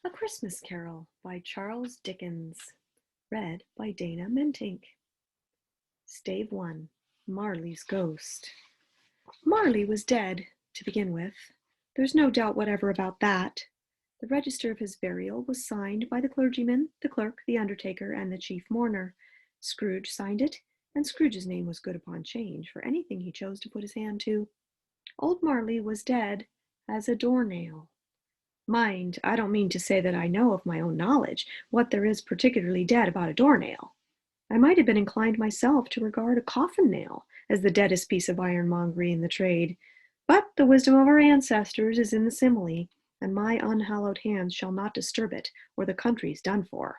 A Christmas Carol by Charles Dickens. Read by Dana Mentink. Stave 1. Marley's Ghost. Marley was dead, to begin with. There's no doubt whatever about that. The register of his burial was signed by the clergyman, the clerk, the undertaker, and the chief mourner. Scrooge signed it, and Scrooge's name was good upon change for anything he chose to put his hand to. Old Marley was dead as a doornail. Mind, I don't mean to say that I know of my own knowledge what there is particularly dead about a doornail. I might have been inclined myself to regard a coffin nail as the deadest piece of ironmongery in the trade, but the wisdom of our ancestors is in the simile, and my unhallowed hands shall not disturb it, or the country's done for.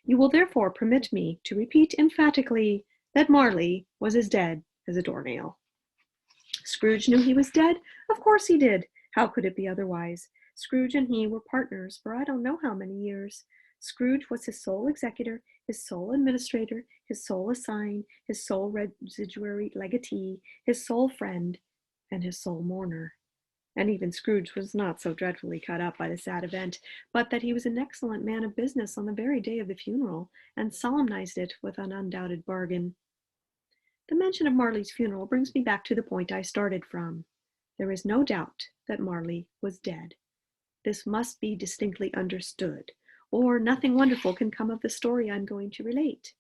You will therefore permit me to repeat emphatically that Marley was as dead as a doornail. Scrooge knew he was dead? Of course he did. How could it be otherwise? Scrooge and he were partners for I don't know how many years. Scrooge was his sole executor, his sole administrator, his sole assign, his sole residuary legatee, his sole friend, and his sole mourner. And even Scrooge was not so dreadfully cut up by the sad event, but that he was an excellent man of business on the very day of the funeral, and solemnized it with an undoubted bargain. The mention of Marley's funeral brings me back to the point I started from. There is no doubt that Marley was dead. This must be distinctly understood, or nothing wonderful can come of the story I'm going to relate.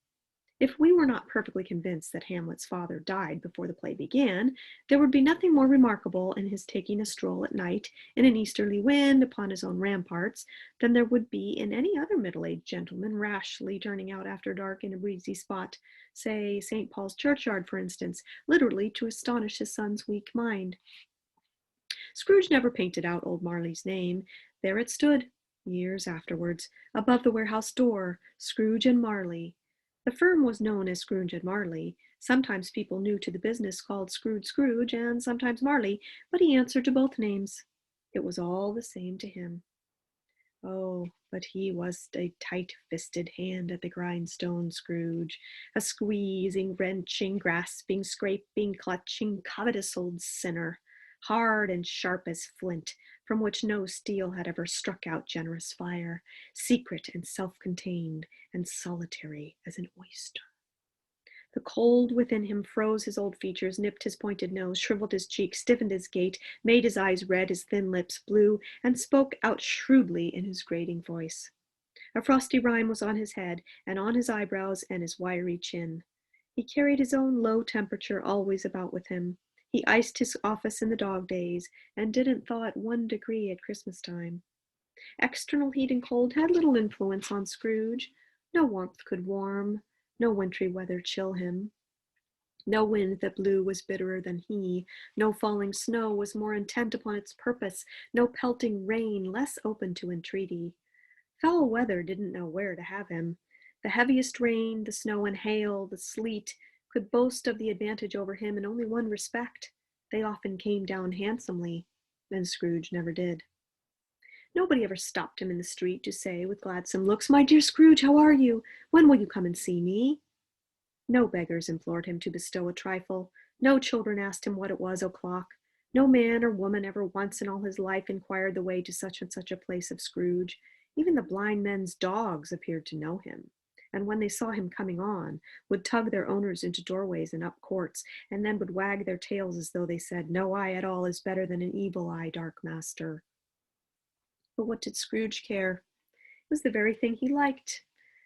If we were not perfectly convinced that Hamlet's father died before the play began, there would be nothing more remarkable in his taking a stroll at night in an easterly wind upon his own ramparts than there would be in any other middle-aged gentleman rashly turning out after dark in a breezy spot, say St. Paul's churchyard, for instance, literally to astonish his son's weak mind. Scrooge never painted out old Marley's name. There it stood, years afterwards, above the warehouse door, Scrooge and Marley. The firm was known as Scrooge and Marley. Sometimes people new to the business called Scrooge, and sometimes Marley, but he answered to both names. It was all the same to him. Oh, but he was a tight-fisted hand at the grindstone, Scrooge, a squeezing, wrenching, grasping, scraping, clutching, covetous old sinner, hard and sharp as flint, from which no steel had ever struck out generous fire, secret and self-contained, and solitary as an oyster. The cold within him froze his old features, nipped his pointed nose, shriveled his cheeks, stiffened his gait, made his eyes red, his thin lips blue, and spoke out shrewdly in his grating voice. A frosty rime was on his head, and on his eyebrows and his wiry chin. He carried his own low temperature always about with him. He iced his office in the dog days, and didn't thaw it 1 degree at Christmas time. External heat and cold had little influence on Scrooge. No warmth could warm, no wintry weather chill him. No wind that blew was bitterer than he, no falling snow was more intent upon its purpose, no pelting rain less open to entreaty. Foul weather didn't know where to have him. The heaviest rain, the snow and hail, the sleet, could boast of the advantage over him in only one respect. They often came down handsomely, and Scrooge never did. Nobody ever stopped him in the street to say with gladsome looks, "My dear Scrooge, how are you? When will you come and see me?" No beggars implored him to bestow a trifle. No children asked him what it was o'clock. No man or woman ever once in all his life inquired the way to such and such a place of Scrooge. Even the blind men's dogs appeared to know him, and when they saw him coming on, would tug their owners into doorways and up courts, and then would wag their tails as though they said, "No eye at all is better than an evil eye, dark master." But what did Scrooge care? It was the very thing he liked,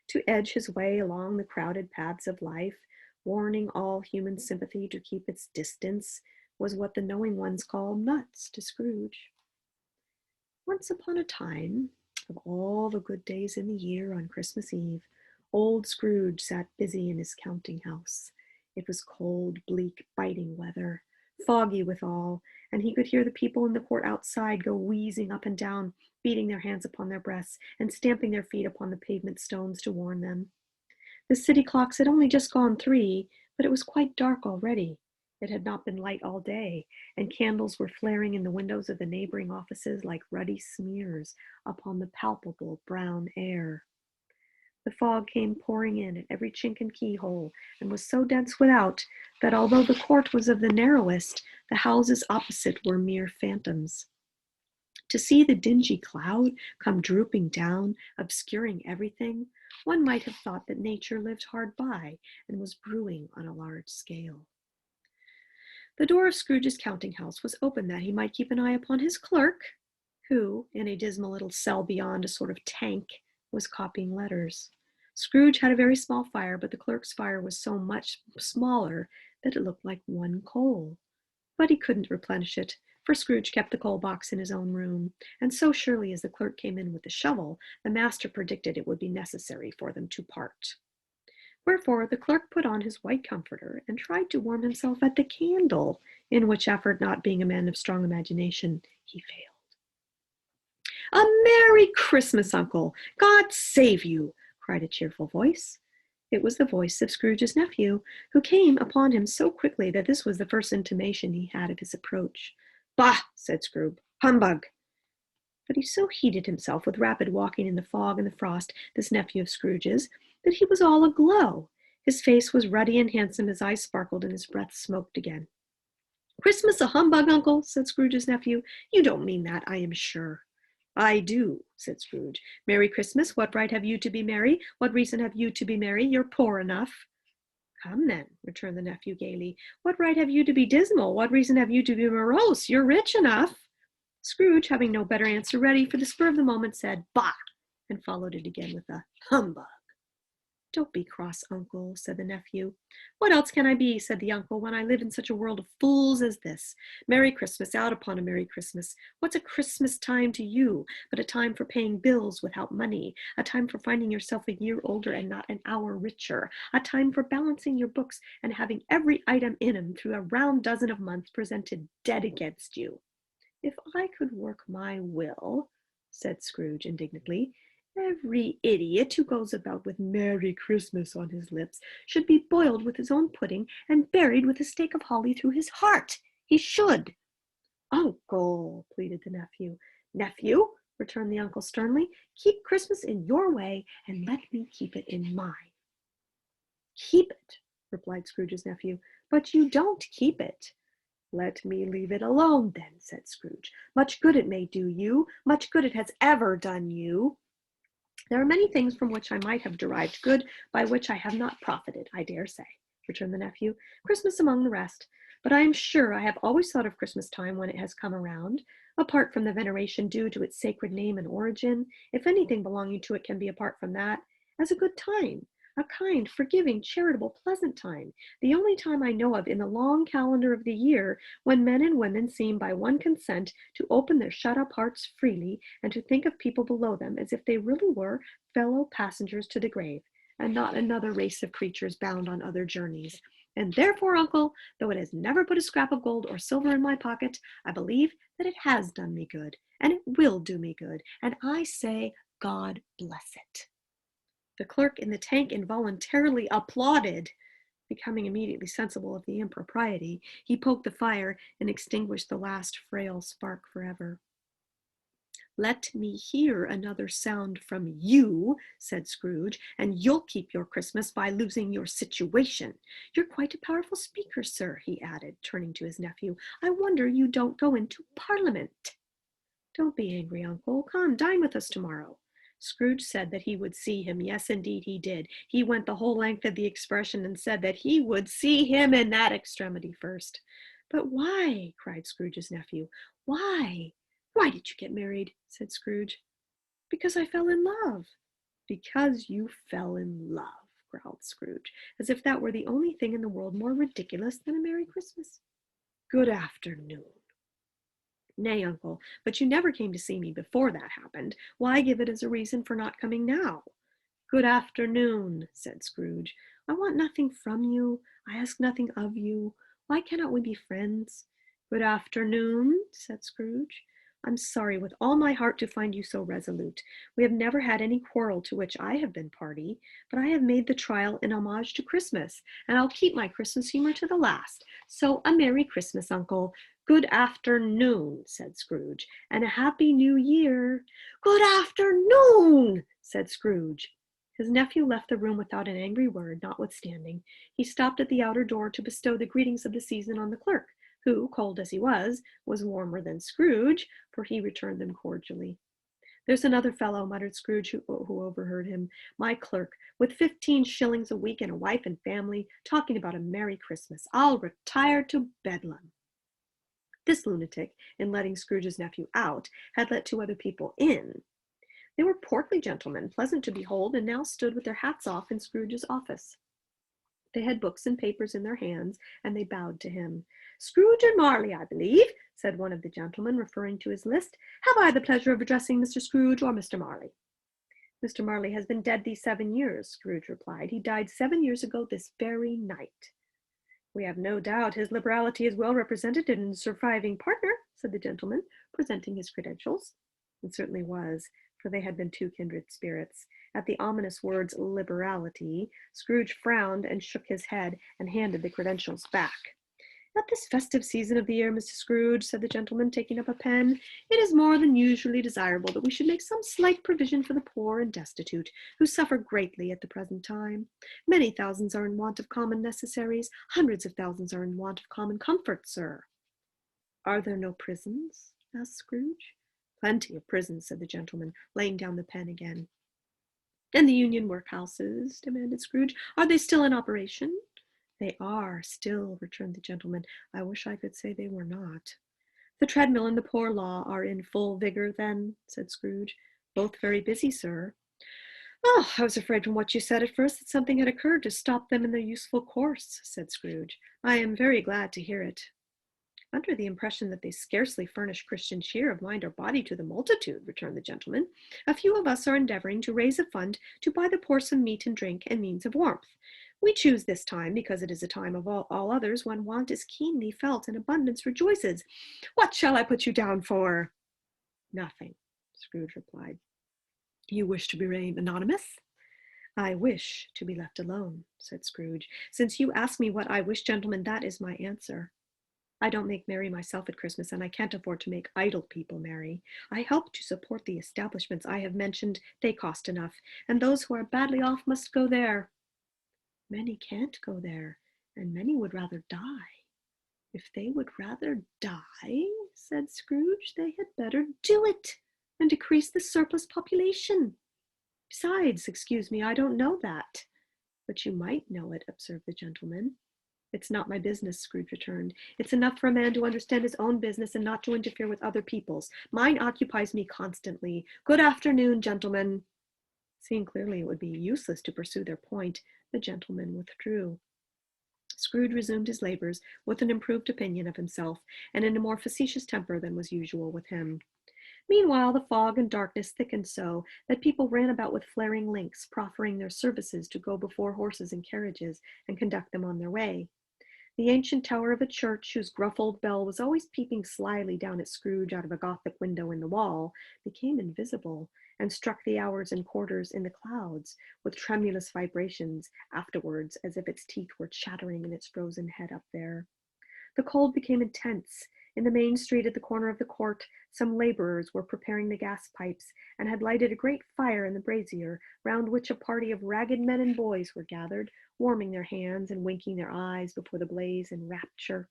to edge his way along the crowded paths of life, warning all human sympathy to keep its distance, was what the knowing ones call nuts to Scrooge. Once upon a time, of all the good days in the year on Christmas Eve, old Scrooge sat busy in his counting house. It was cold, bleak, biting weather, foggy withal, and he could hear the people in the court outside go wheezing up and down, beating their hands upon their breasts and stamping their feet upon the pavement stones to warn them. The city clocks had only just gone 3, but it was quite dark already. It had not been light all day, and candles were flaring in the windows of the neighboring offices like ruddy smears upon the palpable brown air. The fog came pouring in at every chink and keyhole, and was so dense without that although the court was of the narrowest, the houses opposite were mere phantoms. To see the dingy cloud come drooping down, obscuring everything, one might have thought that nature lived hard by and was brewing on a large scale. The door of Scrooge's counting-house was open that he might keep an eye upon his clerk, who, in a dismal little cell beyond a sort of tank, was copying letters. Scrooge had a very small fire, but the clerk's fire was so much smaller that it looked like one coal. But he couldn't replenish it, for Scrooge kept the coal box in his own room, and so surely as the clerk came in with the shovel, the master predicted it would be necessary for them to part. Wherefore the clerk put on his white comforter and tried to warm himself at the candle, in which effort, not being a man of strong imagination, he failed. "A Merry Christmas, Uncle! God save you!" cried a cheerful voice. It was the voice of Scrooge's nephew, who came upon him so quickly that this was the first intimation he had of his approach. "Bah!" said Scrooge. "Humbug!" But he so heated himself with rapid walking in the fog and the frost, this nephew of Scrooge's, that he was all aglow. His face was ruddy and handsome, his eyes sparkled, and his breath smoked again. "Christmas a humbug, Uncle?" said Scrooge's nephew. "You don't mean that, I am sure." "I do," said Scrooge. "Merry Christmas! What right have you to be merry? What reason have you to be merry? You're poor enough." "Come, then," returned the nephew gaily. "What right have you to be dismal? What reason have you to be morose? You're rich enough." Scrooge, having no better answer ready, for the spur of the moment said, "Bah!" and followed it again with a humbug. "Don't be cross, Uncle," said the nephew. "What else can I be," said the uncle, "when I live in such a world of fools as this? Merry Christmas, out upon a Merry Christmas. What's a Christmas time to you but a time for paying bills without money, a time for finding yourself a year older and not an hour richer, a time for balancing your books and having every item in 'em through a round dozen of months presented dead against you?" "If I could work my will," said Scrooge indignantly, "every idiot who goes about with Merry Christmas on his lips should be boiled with his own pudding and buried with a stake of holly through his heart. He should." "Uncle," pleaded the nephew. "Nephew," returned the uncle sternly, "keep Christmas in your way and let me keep it in mine." "Keep it," replied Scrooge's nephew, "but you don't keep it." "Let me leave it alone, then," said Scrooge. "Much good it may do you, much good it has ever done you." "There are many things from which I might have derived good, by which I have not profited, I dare say," returned the nephew, "Christmas among the rest. But I am sure I have always thought of Christmas time when it has come around, apart from the veneration due to its sacred name and origin, if anything belonging to it can be apart from that, as a good time, a kind, forgiving, charitable, pleasant time, the only time I know of in the long calendar of the year when men and women seem by one consent to open their shut-up hearts freely and to think of people below them as if they really were fellow passengers to the grave, and not another race of creatures bound on other journeys. And therefore, Uncle, though it has never put a scrap of gold or silver in my pocket, I believe that it has done me good, and it will do me good, and I say, God bless it." The clerk in the tank involuntarily applauded. Becoming immediately sensible of the impropriety, he poked the fire and extinguished the last frail spark forever. "Let me hear another sound from you," said Scrooge, "and you'll keep your Christmas by losing your situation. You're quite a powerful speaker, sir," he added, turning to his nephew. "I wonder you don't go into Parliament." "Don't be angry, Uncle. Come, dine with us tomorrow." Scrooge said that he would see him. Yes, indeed, he did. He went the whole length of the expression and said that he would see him in that extremity first. "But why?" cried Scrooge's nephew. "Why? Why did you get married?" said Scrooge. "Because I fell in love." "Because you fell in love," growled Scrooge, as if that were the only thing in the world more ridiculous than a Merry Christmas. "Good afternoon." "Nay, Uncle, but you never came to see me before that happened. Why give it as a reason for not coming now?" "Good afternoon," said Scrooge. "I want nothing from you. I ask nothing of you. Why cannot we be friends?" "Good afternoon," said Scrooge. "I'm sorry with all my heart to find you so resolute. We have never had any quarrel to which I have been party, but I have made the trial in homage to Christmas, and I'll keep my Christmas humor to the last. So a Merry Christmas, Uncle." "Good afternoon," said Scrooge, "and a Happy New Year." "Good afternoon," said Scrooge. His nephew left the room without an angry word, notwithstanding. He stopped at the outer door to bestow the greetings of the season on the clerk, who, cold as he was warmer than Scrooge, for he returned them cordially. "There's another fellow," muttered Scrooge, who overheard him, "my clerk, with 15 shillings a week and a wife and family, talking about a Merry Christmas. I'll retire to Bedlam." This lunatic, in letting Scrooge's nephew out, had let 2 other people in. They were portly gentlemen, pleasant to behold, and now stood with their hats off in Scrooge's office. They had books and papers in their hands, and they bowed to him. "Scrooge and Marley, I believe," said one of the gentlemen, referring to his list. "Have I the pleasure of addressing Mr. Scrooge or Mr. Marley?" "Mr. Marley has been dead these 7 years," Scrooge replied. "He died 7 years ago this very night." "We have no doubt his liberality is well represented in his surviving partner," said the gentleman, presenting his credentials. It certainly was, for they had been 2 kindred spirits. At the ominous words liberality, Scrooge frowned and shook his head and handed the credentials back. "At this festive season of the year, Mr. Scrooge," said the gentleman, taking up a pen, "it is more than usually desirable that we should make some slight provision for the poor and destitute, who suffer greatly at the present time. Many thousands are in want of common necessaries. Hundreds of thousands are in want of common comfort, sir." "Are there no prisons?" asked Scrooge. "Plenty of prisons," said the gentleman, laying down the pen again. "And the Union workhouses?" demanded Scrooge. "Are they still in operation?" "They are still," returned the gentleman. "I wish I could say they were not." "The treadmill and the poor law are in full vigor, then?" said Scrooge. "Both very busy, sir." "Oh, I was afraid from what you said at first that something had occurred to stop them in their useful course," said Scrooge. "I am very glad to hear it." "Under the impression that they scarcely furnish Christian cheer of mind or body to the multitude," returned the gentleman, "a few of us are endeavoring to raise a fund to buy the poor some meat and drink and means of warmth. We choose this time because it is a time of all others when want is keenly felt and abundance rejoices. What shall I put you down for?" "Nothing," Scrooge replied. "You wish to remain anonymous?" "I wish to be left alone," said Scrooge. "Since you ask me what I wish, gentlemen, that is my answer. I don't make merry myself at Christmas, and I can't afford to make idle people merry. I help to support the establishments I have mentioned. They cost enough, and those who are badly off must go there." "Many can't go there, and many would rather die." "If they would rather die," said Scrooge, "they had better do it, and decrease the surplus population. Besides, excuse me, I don't know that." "But you might know it," observed the gentleman. "It's not my business," Scrooge returned. "It's enough for a man to understand his own business and not to interfere with other people's. Mine occupies me constantly. Good afternoon, gentlemen." Seeing clearly it would be useless to pursue their point, the gentleman withdrew. Scrooge resumed his labors with an improved opinion of himself, and in a more facetious temper than was usual with him. Meanwhile, the fog and darkness thickened so that people ran about with flaring links, proffering their services to go before horses and carriages and conduct them on their way. The ancient tower of a church, whose gruff old bell was always peeping slyly down at Scrooge out of a Gothic window in the wall, became invisible, and struck the hours and quarters in the clouds with tremulous vibrations afterwards, as if its teeth were chattering in its frozen head up there. The cold became intense. In the main street at the corner of the court, some laborers were preparing the gas pipes, and had lighted a great fire in the brazier, round which a party of ragged men and boys were gathered, warming their hands and winking their eyes before the blaze in rapture.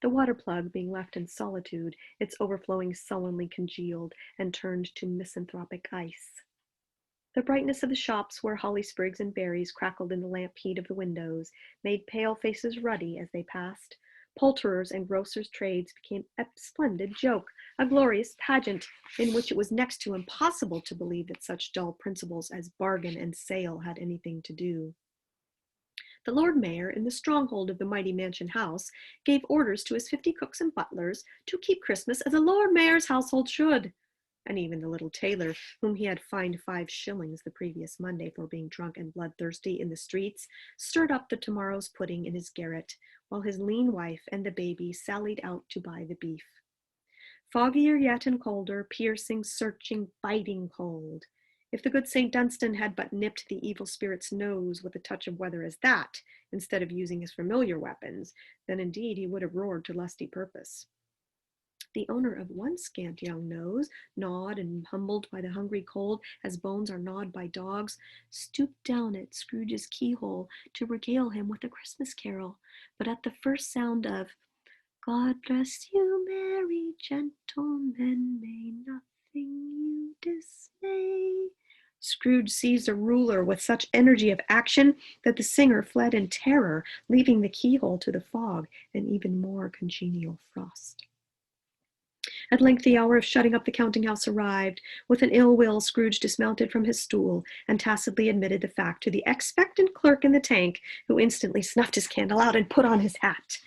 The water plug being left in solitude, its overflowing sullenly congealed and turned to misanthropic ice. The brightness of the shops, where holly sprigs and berries crackled in the lamp heat of the windows, made pale faces ruddy as they passed. Poulterers' and grocers' trades became a splendid joke, a glorious pageant, in which it was next to impossible to believe that such dull principles as bargain and sale had anything to do. The Lord Mayor, in the stronghold of the mighty mansion house, gave orders to his 50 cooks and butlers to keep Christmas as a Lord Mayor's household should. And even the little tailor, whom he had fined 5 shillings the previous Monday for being drunk and bloodthirsty in the streets, stirred up the tomorrow's pudding in his garret, while his lean wife and the baby sallied out to buy the beef. Foggier yet and colder, piercing, searching, biting cold. If the good St. Dunstan had but nipped the evil spirit's nose with a touch of weather as that, instead of using his familiar weapons, then indeed he would have roared to lusty purpose. The owner of one scant young nose, gnawed and humbled by the hungry cold as bones are gnawed by dogs, stooped down at Scrooge's keyhole to regale him with a Christmas carol, but at the first sound of God bless you, merry gentlemen, may nothing you dismay. Scrooge seized a ruler with such energy of action that the singer fled in terror, leaving the keyhole to the fog and even more congenial frost. At length the hour of shutting up the counting-house arrived. With an ill will, Scrooge dismounted from his stool and tacitly admitted the fact to the expectant clerk in the tank, who instantly snuffed his candle out and put on his hat.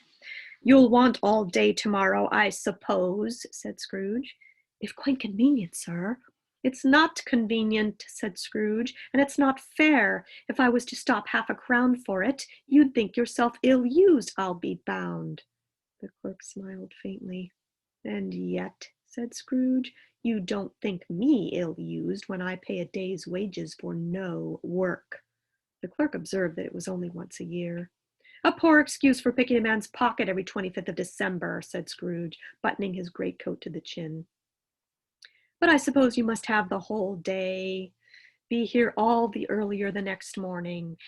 "You'll want all day tomorrow, I suppose," said Scrooge. "If quite convenient, sir." "It's not convenient," said Scrooge, "and it's not fair. If I was to stop half a crown for it, you'd think yourself ill-used, I'll be bound." The clerk smiled faintly. "And yet," said Scrooge, "you don't think me ill-used when I pay a day's wages for no work." The clerk observed that it was only once a year. "A poor excuse for picking a man's pocket every 25th of December," said Scrooge, buttoning his greatcoat to the chin. "But I suppose you must have the whole day. Be here all the earlier the next morning."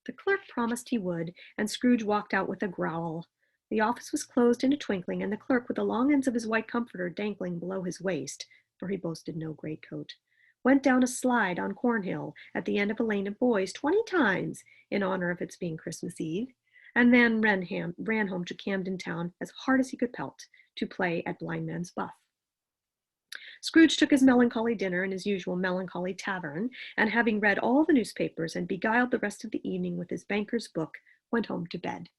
The clerk promised he would, and Scrooge walked out with a growl. The office was closed in a twinkling, and the clerk, with the long ends of his white comforter dangling below his waist, for he boasted no greatcoat, went down a slide on Cornhill at the end of a lane of boys 20 times in honor of its being Christmas Eve, and then ran home to Camden Town as hard as he could pelt to play at Blind Man's Buff. Scrooge took his melancholy dinner in his usual melancholy tavern, and having read all the newspapers and beguiled the rest of the evening with his banker's book, went home to bed.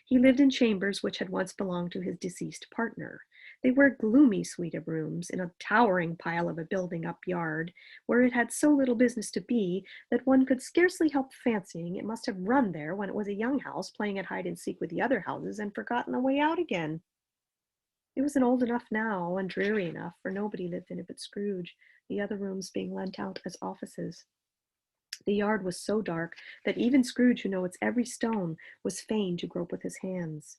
He lived in chambers which had once belonged to his deceased partner. They were a gloomy suite of rooms in a towering pile of a building-up yard, where it had so little business to be that one could scarcely help fancying it must have run there when it was a young house playing at hide-and-seek with the other houses and forgotten the way out again. It wasn't old enough now, and dreary enough, for nobody lived in it but Scrooge, the other rooms being lent out as offices. The yard was so dark that even Scrooge, who knew its every stone, was fain to grope with his hands.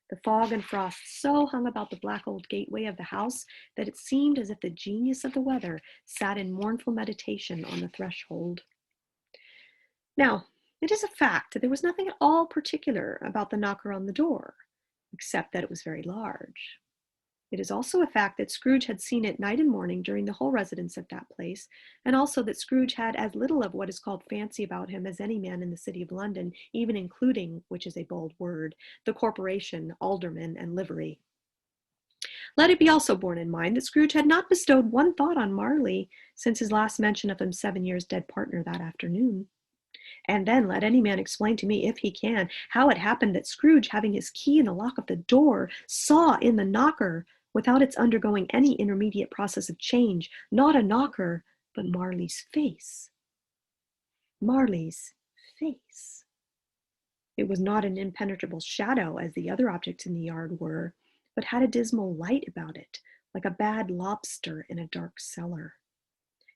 The fog and frost so hung about the black old gateway of the house that it seemed as if the genius of the weather sat in mournful meditation on the threshold. Now, it is a fact that there was nothing at all particular about the knocker on the door, except that it was very large. It is also a fact that Scrooge had seen it night and morning during the whole residence at that place, and also that Scrooge had as little of what is called fancy about him as any man in the city of London, even including, which is a bold word, the corporation, aldermen, and livery. Let it be also borne in mind that Scrooge had not bestowed one thought on Marley since his last mention of his 7 years dead partner that afternoon. And then let any man explain to me, if he can, how it happened that Scrooge, having his key in the lock of the door, saw in the knocker, without its undergoing any intermediate process of change, not a knocker, but Marley's face. Marley's face. It was not an impenetrable shadow, as the other objects in the yard were, but had a dismal light about it, like a bad lobster in a dark cellar.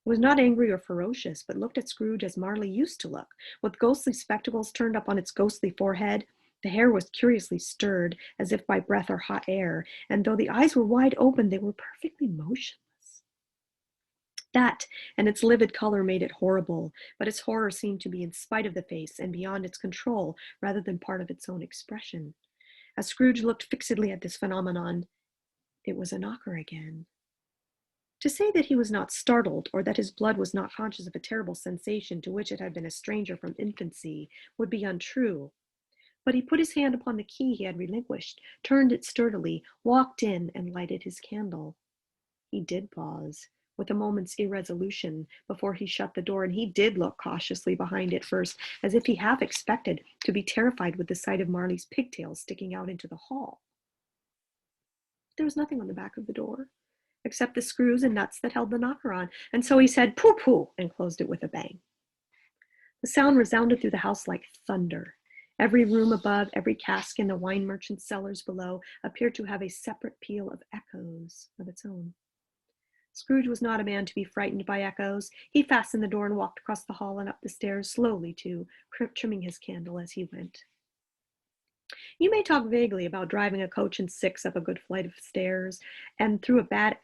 It was not angry or ferocious, but looked at Scrooge as Marley used to look, with ghostly spectacles turned up on its ghostly forehead. The hair was curiously stirred, as if by breath or hot air, and though the eyes were wide open, they were perfectly motionless. That and its livid color made it horrible, but its horror seemed to be in spite of the face and beyond its control, rather than part of its own expression. As Scrooge looked fixedly at this phenomenon, it was a knocker again. To say that he was not startled, or that his blood was not conscious of a terrible sensation to which it had been a stranger from infancy, would be untrue. But he put his hand upon the key he had relinquished, turned it sturdily, walked in, and lighted his candle. He did pause, with a moment's irresolution, before he shut the door, and he did look cautiously behind it first, as if he half expected to be terrified with the sight of Marley's pigtails sticking out into the hall. There was nothing on the back of the door, except the screws and nuts that held the knocker on, and so he said, "Pooh, pooh," and closed it with a bang. The sound resounded through the house like thunder. Every room above, every cask in the wine merchant's cellars below, appeared to have a separate peal of echoes of its own. Scrooge was not a man to be frightened by echoes. He fastened the door and walked across the hall and up the stairs, slowly too, trimming his candle as he went. You may talk vaguely about driving a coach and six up a good flight of stairs and through a bad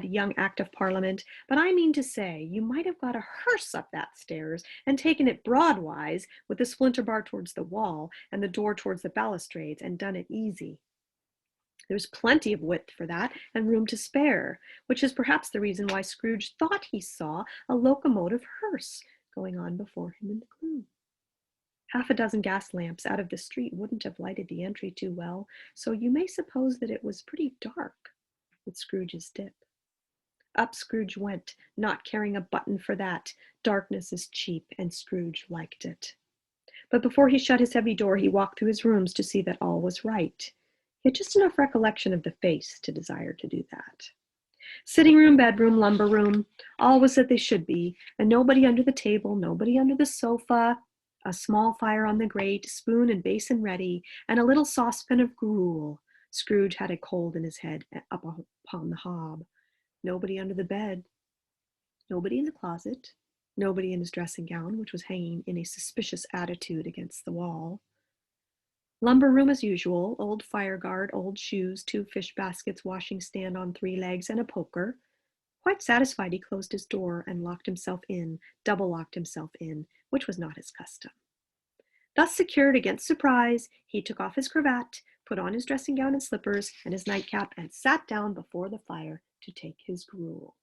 young Act of Parliament, but I mean to say you might have got a hearse up that stairs and taken it broadwise with the splinter bar towards the wall and the door towards the balustrades and done it easy. There was plenty of width for that, and room to spare, which is perhaps the reason why Scrooge thought he saw a locomotive hearse going on before him in the gloom. Half a dozen gas lamps out of the street wouldn't have lighted the entry too well, so you may suppose that it was pretty dark with Scrooge's dip. Up Scrooge went, not caring a button for that. Darkness is cheap, and Scrooge liked it. But before he shut his heavy door, he walked through his rooms to see that all was right. He had just enough recollection of the face to desire to do that. Sitting room, bedroom, lumber room, all was as they should be, and nobody under the table, nobody under the sofa, a small fire on the grate, spoon and basin ready, and a little saucepan of gruel. Scrooge had a cold in his head up upon the hob. Nobody under the bed, nobody in the closet, nobody in his dressing gown, which was hanging in a suspicious attitude against the wall. Lumber room as usual, old fire guard, old shoes, 2 fish baskets, washing stand on 3 legs, and a poker. Quite satisfied, he closed his door and locked himself in, double-locked himself in, which was not his custom. Thus secured against surprise, he took off his cravat, put on his dressing gown and slippers and his nightcap, and sat down before the fire to take his gruel.